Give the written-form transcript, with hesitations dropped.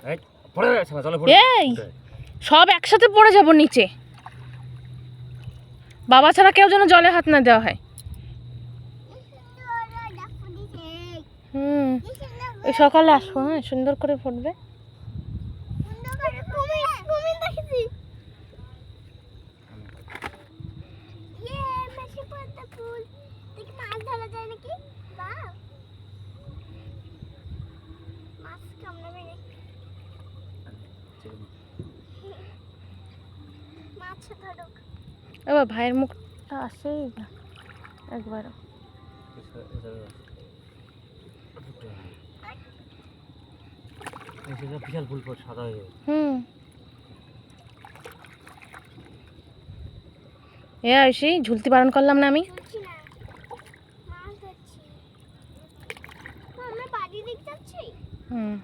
এই সব একসাথে পড়ে যাব নিচে। বাবা ছাড়া কেউ যেন জলে হাত না দেওয়া হয়। ওই সকালে আসবো, হ্যাঁ, সুন্দর করে ফুটবে। এবার ভাইয়ের মুখটা আসেই না একবারও। বিশাল ফুল সাদা হয়ে যাবে। এ আয়ুষি, ঝুলতে বারণ করলাম না আমি? হুম।